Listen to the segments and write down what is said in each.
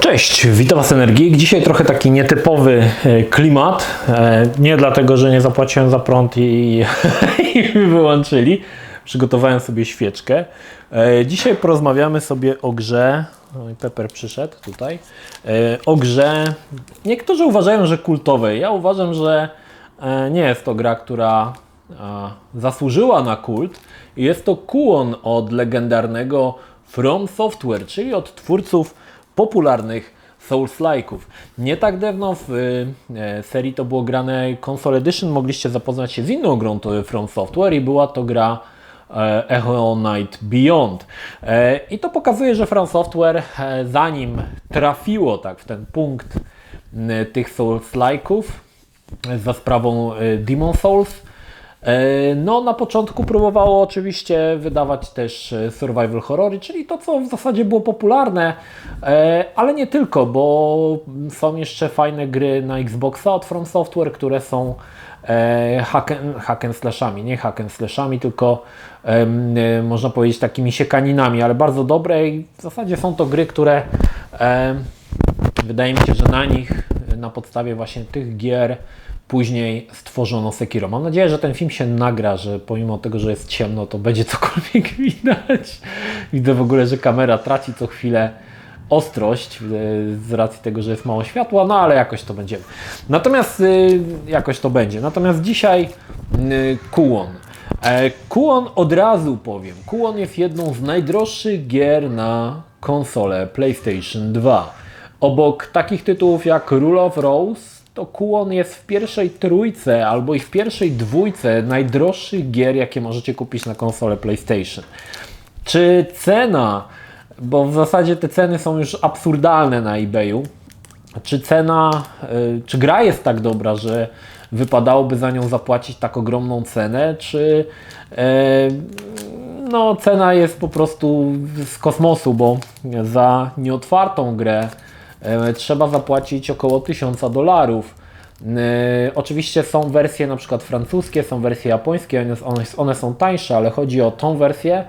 Cześć, witam Was Energii. Dzisiaj trochę taki nietypowy klimat. Nie dlatego, że nie zapłaciłem za prąd i mi wyłączyli. Przygotowałem sobie świeczkę. Dzisiaj porozmawiamy sobie o grze. Pepper przyszedł tutaj. O grze. Niektórzy uważają, że kultowej. Ja uważam, że nie jest to gra, która zasłużyła na kult. Jest to Kuon od legendarnego From Software, czyli od twórców popularnych Souls-like'ów. Nie tak dawno w serii to było grane Console Edition, mogliście zapoznać się z inną grą From Software i była to gra Echo Knight Beyond. I to pokazuje, że From Software zanim trafiło tak w ten punkt tych Souls-like'ów za sprawą Demon Souls, no na początku próbowało oczywiście wydawać też survival horrory, czyli to, co w zasadzie było popularne, ale nie tylko, bo są jeszcze fajne gry na Xboxa od From Software, które są hack and slashami, nie hack and slashami, tylko można powiedzieć takimi siekaninami, ale bardzo dobre i w zasadzie są to gry, które wydaje mi się, że na nich, na podstawie właśnie tych gier później stworzono Sekiro. Mam nadzieję, że ten film się nagra, że pomimo tego, że jest ciemno, to będzie cokolwiek widać. Widzę w ogóle, że kamera traci co chwilę ostrość z racji tego, że jest mało światła, no ale jakoś to będziemy. Natomiast jakoś to będzie. Natomiast dzisiaj Kuon. Kuon od razu powiem. Kuon jest jedną z najdroższych gier na konsolę PlayStation 2. Obok takich tytułów jak Rule of Rose, to Kuon jest w pierwszej trójce albo i w pierwszej dwójce najdroższych gier, jakie możecie kupić na konsolę PlayStation. Czy cena, bo w zasadzie te ceny są już absurdalne na eBayu, czy gra jest tak dobra, że wypadałoby za nią zapłacić tak ogromną cenę, czy no, cena jest po prostu z kosmosu, bo za nieotwartą grę trzeba zapłacić około $1000. Oczywiście są wersje na przykład francuskie, są wersje japońskie, one są tańsze, ale chodzi o tą wersję,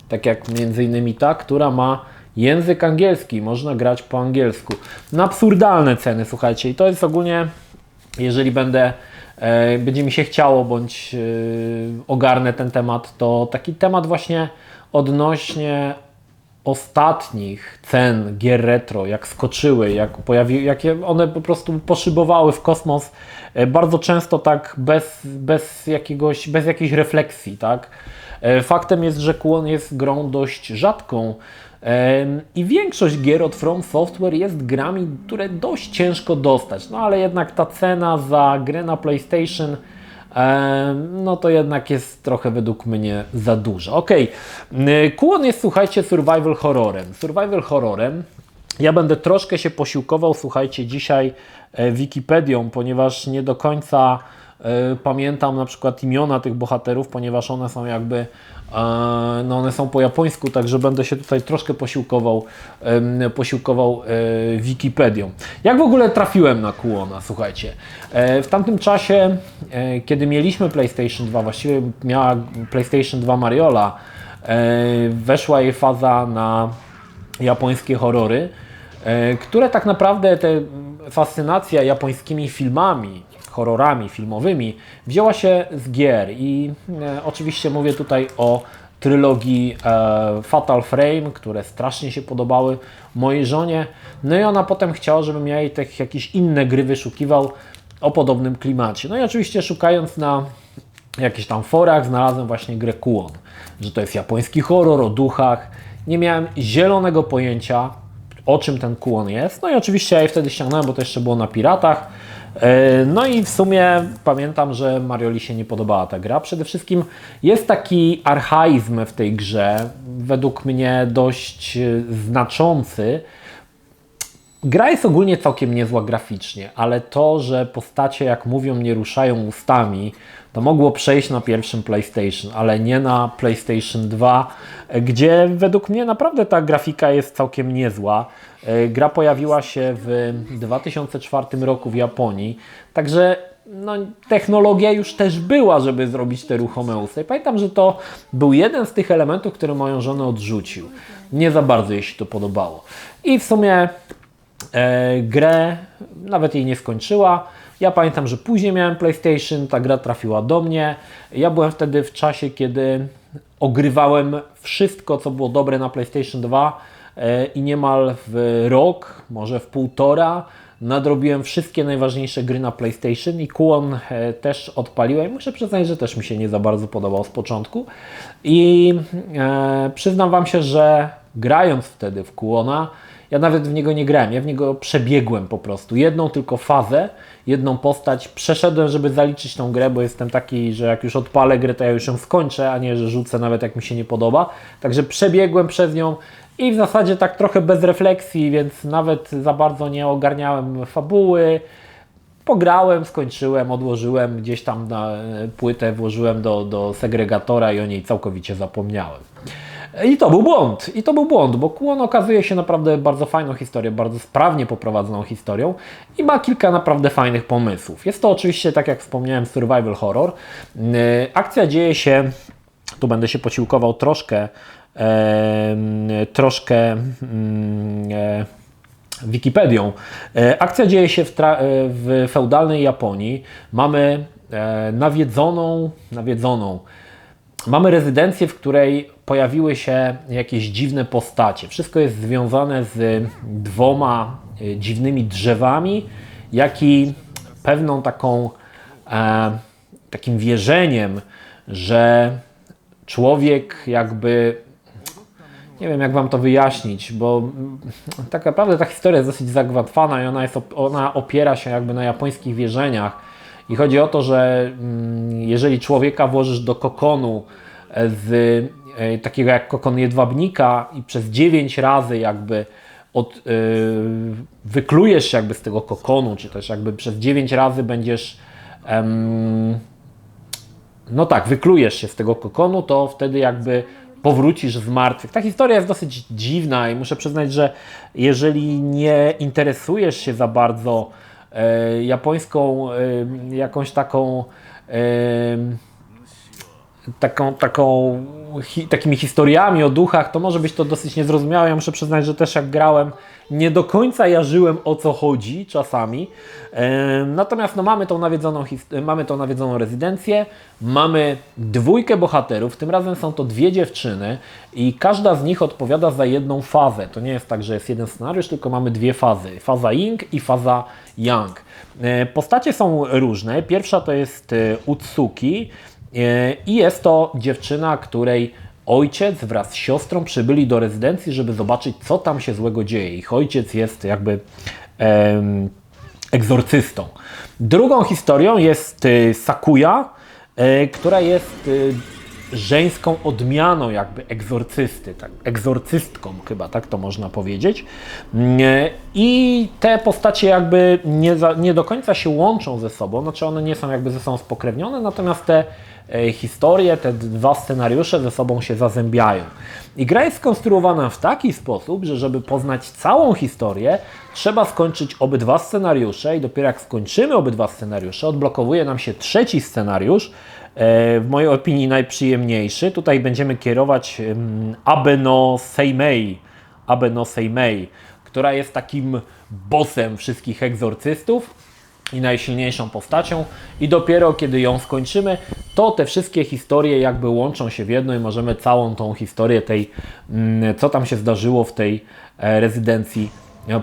tak jak między innymi ta, która ma język angielski, można grać po angielsku. No absurdalne ceny, słuchajcie, i to jest ogólnie, jeżeli będzie mi się chciało, bądź ogarnę ten temat, to taki temat właśnie odnośnie ostatnich cen gier retro, jak skoczyły, jakie one po prostu poszybowały w kosmos, bardzo często tak bez jakiejś refleksji, tak? Faktem jest, że Kuon jest grą dość rzadką i większość gier od From Software jest grami, które dość ciężko dostać, no ale jednak ta cena za grę na PlayStation no to jednak jest trochę według mnie za dużo. Ok, Kuon jest, słuchajcie, survival horrorem. Survival horrorem. Ja będę troszkę się posiłkował, słuchajcie, dzisiaj Wikipedią, ponieważ nie do końca pamiętam na przykład imiona tych bohaterów, ponieważ one są jakby, no one są po japońsku, także będę się tutaj troszkę posiłkował Wikipedią. Jak w ogóle trafiłem na Kuona, słuchajcie? W tamtym czasie, kiedy mieliśmy PlayStation 2, właściwie miała PlayStation 2 Mariola, weszła jej faza na japońskie horrory, które tak naprawdę fascynacja japońskimi filmami, horrorami filmowymi wzięła się z gier i oczywiście mówię tutaj o trylogii Fatal Frame, które strasznie się podobały mojej żonie, no i ona potem chciała, żebym ja jej jakieś inne gry wyszukiwał o podobnym klimacie. No i oczywiście szukając na jakichś tam forach znalazłem właśnie grę Kuon, że to jest japoński horror o duchach. Nie miałem zielonego pojęcia, o czym ten Kuon jest. No i oczywiście ja je wtedy ściągnąłem, bo to jeszcze było na piratach. No i w sumie pamiętam, że Marioli się nie podobała ta gra. Przede wszystkim jest taki archaizm w tej grze, według mnie dość znaczący. Gra jest ogólnie całkiem niezła graficznie, ale to, że postacie jak mówią nie ruszają ustami, to mogło przejść na pierwszym PlayStation, ale nie na PlayStation 2, gdzie według mnie naprawdę ta grafika jest całkiem niezła. Gra pojawiła się w 2004 roku w Japonii, także no, technologia już też była, żeby zrobić te ruchome usta. I pamiętam, że to był jeden z tych elementów, który moją żonę odrzucił. Nie za bardzo jej się to podobało. I w sumie grę, nawet jej nie skończyła. Ja pamiętam, że później miałem PlayStation, ta gra trafiła do mnie. Ja byłem wtedy w czasie, kiedy ogrywałem wszystko, co było dobre na PlayStation 2 i niemal w rok, może w półtora, nadrobiłem wszystkie najważniejsze gry na PlayStation i Kuon też odpaliłem. Muszę przyznać, że też mi się nie za bardzo podobał z początku i przyznam Wam się, że grając wtedy w Kuona, ja nawet w niego nie grałem, ja w niego przebiegłem po prostu. Jedną tylko fazę, jedną postać przeszedłem, żeby zaliczyć tą grę, bo jestem taki, że jak już odpalę grę, to ja już ją skończę, a nie, że rzucę nawet jak mi się nie podoba. Także przebiegłem przez nią i w zasadzie tak trochę bez refleksji, więc nawet za bardzo nie ogarniałem fabuły. Pograłem, skończyłem, odłożyłem gdzieś tam na płytę, włożyłem do segregatora i o niej całkowicie zapomniałem. I to był błąd, bo Kuon okazuje się naprawdę bardzo fajną historię, bardzo sprawnie poprowadzoną historią i ma kilka naprawdę fajnych pomysłów. Jest to oczywiście, tak jak wspomniałem, survival horror. Akcja dzieje się, tu będę się posiłkował troszkę Wikipedią. Akcja dzieje się w feudalnej Japonii. Mamy mamy rezydencję, w której pojawiły się jakieś dziwne postacie. Wszystko jest związane z dwoma dziwnymi drzewami, jak i pewną takim wierzeniem, że człowiek jakby, nie wiem jak Wam to wyjaśnić, bo tak naprawdę ta historia jest dosyć zagmatwana i ona opiera się jakby na japońskich wierzeniach. I chodzi o to, że jeżeli człowieka włożysz do kokonu takiego jak kokon jedwabnika i przez 9 razy jakby wyklujesz się jakby z tego kokonu, czy też jakby przez 9 razy będziesz wyklujesz się z tego kokonu, to wtedy jakby powrócisz z martwych. Ta historia jest dosyć dziwna i muszę przyznać, że jeżeli nie interesujesz się za bardzo japońską jakąś takimi historiami o duchach, to może być to dosyć niezrozumiałe. Ja muszę przyznać, że też jak grałem, nie do końca jarzyłem, o co chodzi czasami. Natomiast mamy tą nawiedzoną rezydencję, mamy 2 bohaterów, tym razem są to 2 dziewczyny i każda z nich odpowiada za jedną fazę. To nie jest tak, że jest jeden scenariusz, tylko mamy 2 fazy. Faza Yin i faza Yang. Postacie są różne. Pierwsza to jest Utsuki i jest to dziewczyna, której ojciec wraz z siostrą przybyli do rezydencji, żeby zobaczyć, co tam się złego dzieje. Ich ojciec jest jakby egzorcystą. Drugą historią jest Sakuya, która jest żeńską odmianą jakby egzorcysty, tak, egzorcystką chyba, tak to można powiedzieć. I te postacie jakby nie do końca się łączą ze sobą, znaczy one nie są jakby ze sobą spokrewnione, natomiast te historie, te 2 scenariusze ze sobą się zazębiają. I gra jest skonstruowana w taki sposób, że żeby poznać całą historię, trzeba skończyć obydwa scenariusze i dopiero jak skończymy obydwa scenariusze, odblokowuje nam się 3. scenariusz, w mojej opinii najprzyjemniejszy. Tutaj będziemy kierować Abe no Seimei, która jest takim bossem wszystkich egzorcystów i najsilniejszą postacią i dopiero kiedy ją skończymy, to te wszystkie historie jakby łączą się w jedno i możemy całą tą historię co tam się zdarzyło w tej rezydencji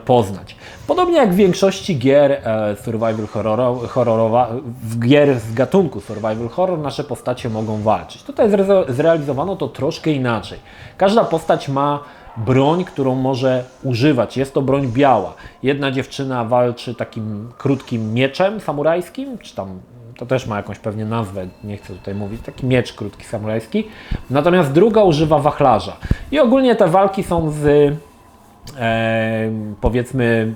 poznać. Podobnie jak w większości gier survival gier z gatunku survival horror, nasze postacie mogą walczyć. Tutaj zrealizowano to troszkę inaczej. Każda postać ma broń, którą może używać. Jest to broń biała. Jedna dziewczyna walczy takim krótkim mieczem samurajskim, czy tam to też ma jakąś pewnie nazwę, nie chcę tutaj mówić, taki miecz krótki samurajski. Natomiast druga używa wachlarza. I ogólnie te walki są z powiedzmy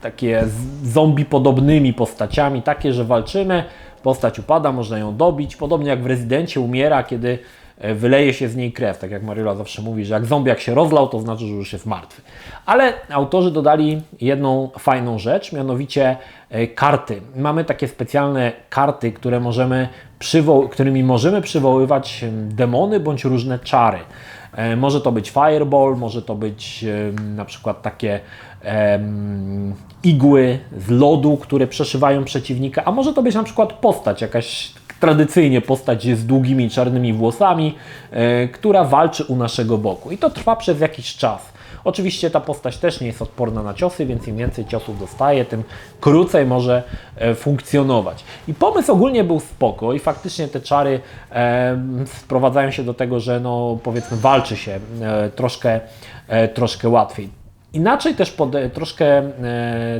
takie zombie podobnymi postaciami, takie, że walczymy, postać upada, można ją dobić, podobnie jak w Rezydencie umiera, kiedy wyleje się z niej krew, tak jak Mariola zawsze mówi, że jak zombiak się rozlał, to znaczy, że już jest martwy. Ale autorzy dodali jedną fajną rzecz, mianowicie karty. Mamy takie specjalne karty, którymi możemy przywoływać demony bądź różne czary. Może to być fireball, może to być na przykład takie igły z lodu, które przeszywają przeciwnika, a może to być na przykład postać, jakaś tradycyjnie postać z długimi czarnymi włosami, która walczy u naszego boku. I to trwa przez jakiś czas. Oczywiście ta postać też nie jest odporna na ciosy, więc im więcej ciosów dostaje, tym krócej może funkcjonować. I pomysł ogólnie był spoko i faktycznie te czary sprowadzają się do tego, że no, powiedzmy walczy się troszkę łatwiej. Inaczej też troszkę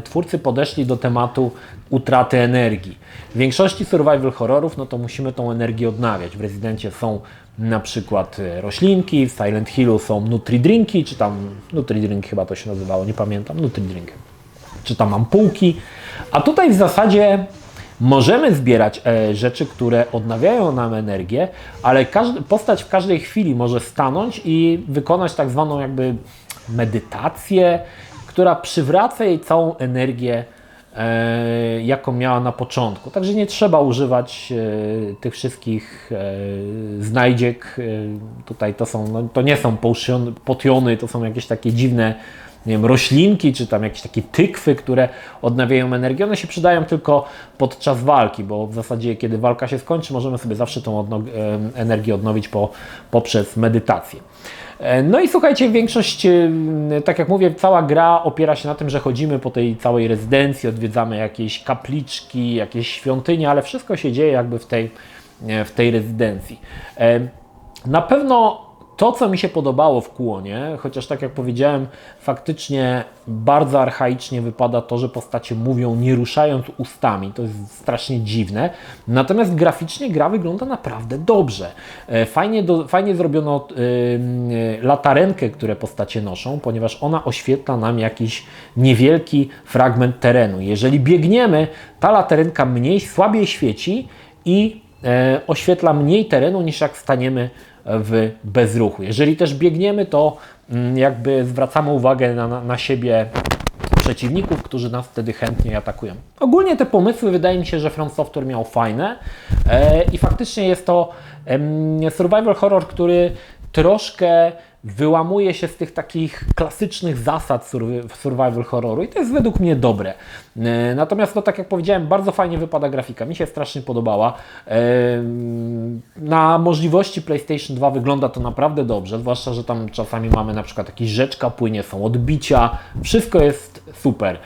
twórcy podeszli do tematu utraty energii. W większości survival horrorów no to musimy tą energię odnawiać. W Rezydencie są na przykład roślinki, w Silent Hillu są Nutri-Drinki, czy tam Nutri-Drink chyba to się nazywało, nie pamiętam, Nutri-Drink, czy tam ampułki. A tutaj w zasadzie możemy zbierać rzeczy, które odnawiają nam energię, ale postać w każdej chwili może stanąć i wykonać tak zwaną jakby medytację, która przywraca jej całą energię, jaką miała na początku. Także nie trzeba używać tych wszystkich znajdziek. Tutaj to nie są potiony, to są jakieś takie dziwne, nie wiem, roślinki, czy tam jakieś takie tykwy, które odnawiają energię. One się przydają tylko podczas walki, bo w zasadzie kiedy walka się skończy, możemy sobie zawsze tą energię odnowić poprzez medytację. No i słuchajcie, większość, tak jak mówię, cała gra opiera się na tym, że chodzimy po tej całej rezydencji, odwiedzamy jakieś kapliczki, jakieś świątynie, ale wszystko się dzieje jakby w tej rezydencji. Na pewno to, co mi się podobało w Kuonie, chociaż tak jak powiedziałem, faktycznie bardzo archaicznie wypada to, że postacie mówią nie ruszając ustami. To jest strasznie dziwne. Natomiast graficznie gra wygląda naprawdę dobrze. Fajnie zrobiono latarenkę, które postacie noszą, ponieważ ona oświetla nam jakiś niewielki fragment terenu. Jeżeli biegniemy, ta latarenka słabiej świeci i oświetla mniej terenu niż jak staniemy w bezruchu. Jeżeli też biegniemy, to jakby zwracamy uwagę na siebie przeciwników, którzy nas wtedy chętnie atakują. Ogólnie te pomysły wydaje mi się, że From Software miał fajne i faktycznie jest to survival horror, który troszkę wyłamuje się z tych takich klasycznych zasad survival horroru i to jest według mnie dobre. Natomiast no, tak jak powiedziałem, bardzo fajnie wypada grafika, mi się strasznie podobała. Na możliwości PlayStation 2 wygląda to naprawdę dobrze, zwłaszcza, że tam czasami mamy na przykład jakieś rzeczka płynie, są odbicia, wszystko jest super.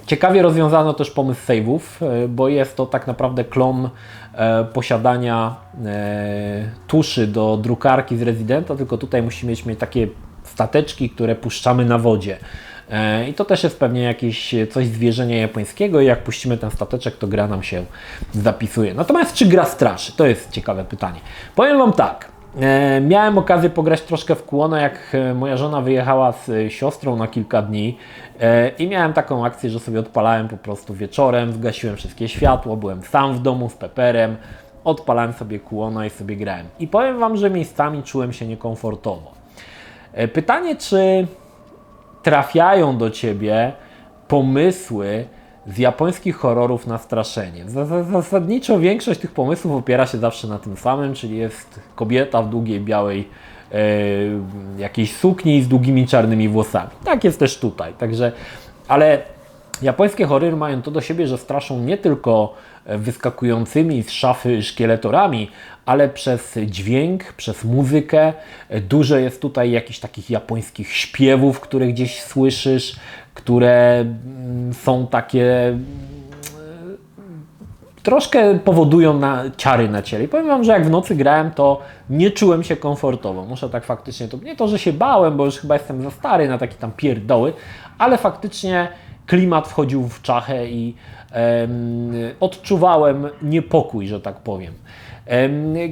Ciekawie rozwiązano też pomysł save'ów, bo jest to tak naprawdę klon posiadania tuszy do drukarki z Residenta, tylko tutaj musimy mieć takie stateczki, które puszczamy na wodzie. I to też jest pewnie jakieś coś z wierzenia japońskiego i jak puścimy ten stateczek, to gra nam się zapisuje. Natomiast czy gra straszy? To jest ciekawe pytanie. Powiem Wam tak. Miałem okazję pograć troszkę w Kuona, jak moja żona wyjechała z siostrą na kilka dni i miałem taką akcję, że sobie odpalałem po prostu wieczorem, zgasiłem wszystkie światło, byłem sam w domu z Pepperem, odpalałem sobie Kuona i sobie grałem. I powiem Wam, że miejscami czułem się niekomfortowo. Pytanie, czy trafiają do Ciebie pomysły z japońskich horrorów na straszenie. Zasadniczo większość tych pomysłów opiera się zawsze na tym samym, czyli jest kobieta w długiej, białej jakiejś sukni z długimi czarnymi włosami. Tak jest też tutaj. Ale japońskie horrory mają to do siebie, że straszą nie tylko wyskakującymi z szafy szkieletorami, ale przez dźwięk, przez muzykę. Dużo jest tutaj jakichś takich japońskich śpiewów, które gdzieś słyszysz, które są takie, troszkę powodują ciary na ciele. I powiem Wam, że jak w nocy grałem, to nie czułem się komfortowo. Muszę tak faktycznie, to nie to, że się bałem, bo już chyba jestem za stary na takie tam pierdoły, ale faktycznie klimat wchodził w czachę i odczuwałem niepokój, że tak powiem.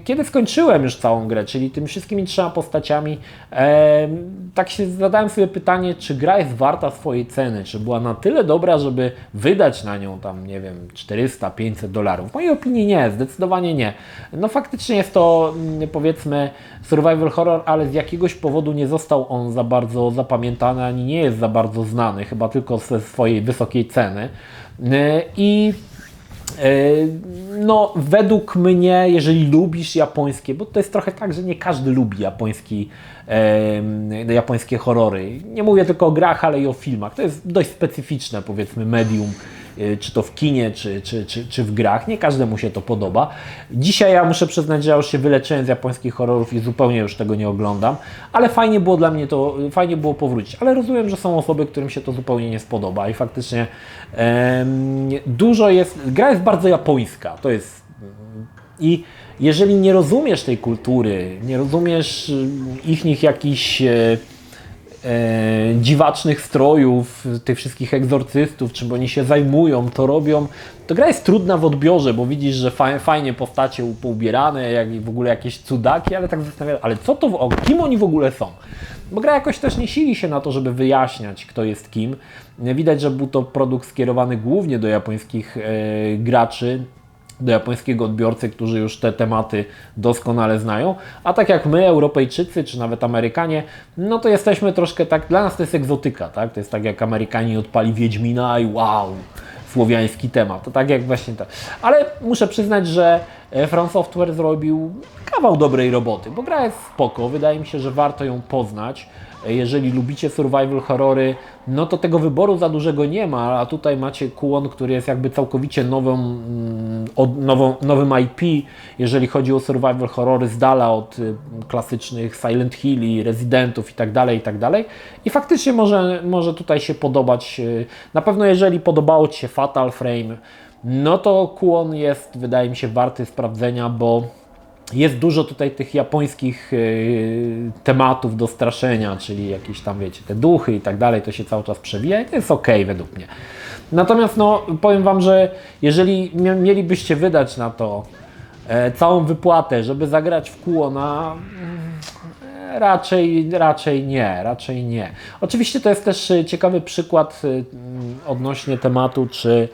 Kiedy skończyłem już całą grę, czyli tymi wszystkimi 3 postaciami, tak się zadałem sobie pytanie, czy gra jest warta swojej ceny, czy była na tyle dobra, żeby wydać na nią tam, nie wiem, 400-500 $. W mojej opinii nie, zdecydowanie nie. No faktycznie jest to, powiedzmy, survival horror, ale z jakiegoś powodu nie został on za bardzo zapamiętany, ani nie jest za bardzo znany, chyba tylko ze swojej wysokiej ceny. I no, według mnie, jeżeli lubisz japońskie, bo to jest trochę tak, że nie każdy lubi japońskie horrory. Nie mówię tylko o grach, ale i o filmach. To jest dość specyficzne, powiedzmy, medium, czy to w kinie, czy w grach. Nie każdemu się to podoba. Dzisiaj ja muszę przyznać, że ja już się wyleczyłem z japońskich horrorów i zupełnie już tego nie oglądam, ale fajnie było dla mnie to, fajnie było powrócić. Ale rozumiem, że są osoby, którym się to zupełnie nie spodoba i faktycznie dużo jest, gra jest bardzo japońska, to jest i jeżeli nie rozumiesz tej kultury, nie rozumiesz ich jakichś dziwacznych strojów, tych wszystkich egzorcystów, czym oni się zajmują, to robią, to gra jest trudna w odbiorze, bo widzisz, że fajnie postacie poubierane, jak w ogóle jakieś cudaki, ale tak zastanawiam, ale co to, kim oni w ogóle są? Bo gra jakoś też nie sili się na to, żeby wyjaśniać, kto jest kim. Widać, że był to produkt skierowany głównie do japońskich graczy, do japońskiego odbiorcy, którzy już te tematy doskonale znają, a tak jak my, Europejczycy, czy nawet Amerykanie, no to jesteśmy troszkę tak, dla nas to jest egzotyka, tak? To jest tak jak Amerykanie odpali Wiedźmina i wow, słowiański temat, to tak jak właśnie tak. Ale muszę przyznać, że From Software zrobił kawał dobrej roboty, bo gra jest spoko, wydaje mi się, że warto ją poznać. Jeżeli lubicie survival horrory, no to tego wyboru za dużego nie ma, a tutaj macie Kuon, który jest jakby całkowicie nowym IP, jeżeli chodzi o survival horrory, z dala od klasycznych Silent Hilli, Residentów i tak dalej. I faktycznie może tutaj się podobać, na pewno jeżeli podobało Ci się Fatal Frame, no to Kuon jest, wydaje mi się, warty sprawdzenia, bo jest dużo tutaj tych japońskich tematów do straszenia, czyli jakieś tam, wiecie, te duchy i tak dalej, to się cały czas przewija i to jest okej według mnie. Natomiast no, powiem Wam, że jeżeli mielibyście wydać na to całą wypłatę, żeby zagrać w Kuona, raczej nie. Oczywiście to jest też ciekawy przykład odnośnie tematu, czy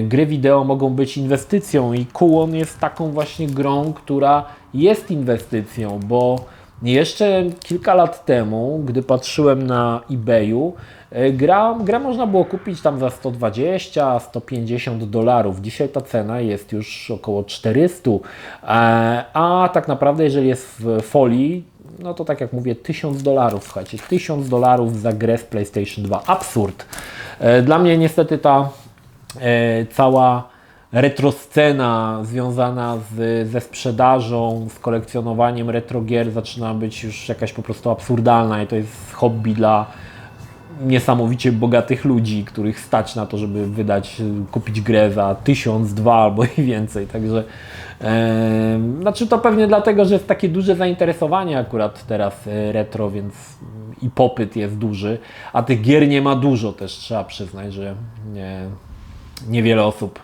gry wideo mogą być inwestycją i Kuon jest taką właśnie grą, która jest inwestycją, bo jeszcze kilka lat temu, gdy patrzyłem na eBayu, gra można było kupić tam za $120-150. Dzisiaj ta cena jest już około 400, a tak naprawdę jeżeli jest w folii, no to tak jak mówię, $1000, słuchajcie, $1000 za grę z PlayStation 2. Absurd. Dla mnie niestety ta cała retroscena związana ze sprzedażą, z kolekcjonowaniem retrogier zaczyna być już jakaś po prostu absurdalna i to jest hobby dla niesamowicie bogatych ludzi, których stać na to, żeby kupić grę za 1000, 2 albo i więcej, także znaczy to pewnie dlatego, że jest takie duże zainteresowanie akurat teraz retro, więc i popyt jest duży, a tych gier nie ma dużo też, trzeba przyznać, że niewiele osób,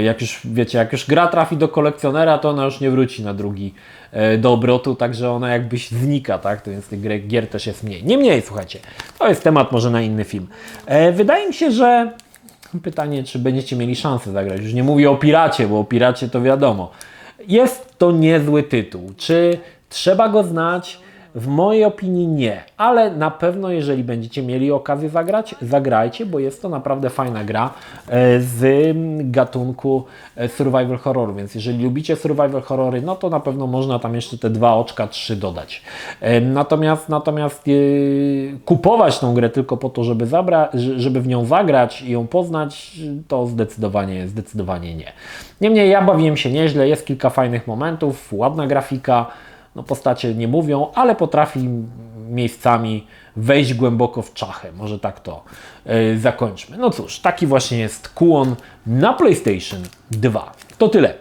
jak już wiecie, jak już gra trafi do kolekcjonera, to ona już nie wróci na drugi do obrotu, także ona jakbyś znika, tak? To więc tych gier też jest mniej. Niemniej, słuchajcie, to jest temat może na inny film. Wydaje mi się, że pytanie, czy będziecie mieli szansę zagrać. Już nie mówię o Piracie, bo o Piracie to wiadomo. Jest to niezły tytuł. Czy trzeba go znać? W mojej opinii nie, ale na pewno jeżeli będziecie mieli okazję zagrać, zagrajcie, bo jest to naprawdę fajna gra z gatunku survival horror, więc jeżeli lubicie survival horrory, no to na pewno można tam jeszcze te 2 oczka, 3 dodać. Natomiast kupować tą grę tylko po to, żeby w nią zagrać i ją poznać, to zdecydowanie nie. Niemniej ja bawiłem się nieźle, jest kilka fajnych momentów, ładna grafika, no postacie nie mówią, ale potrafi miejscami wejść głęboko w czachę. Może tak to zakończmy. No cóż, taki właśnie jest Kuon na PlayStation 2. To tyle.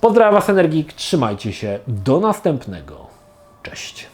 Pozdrawiam Was, Energik, trzymajcie się. Do następnego. Cześć.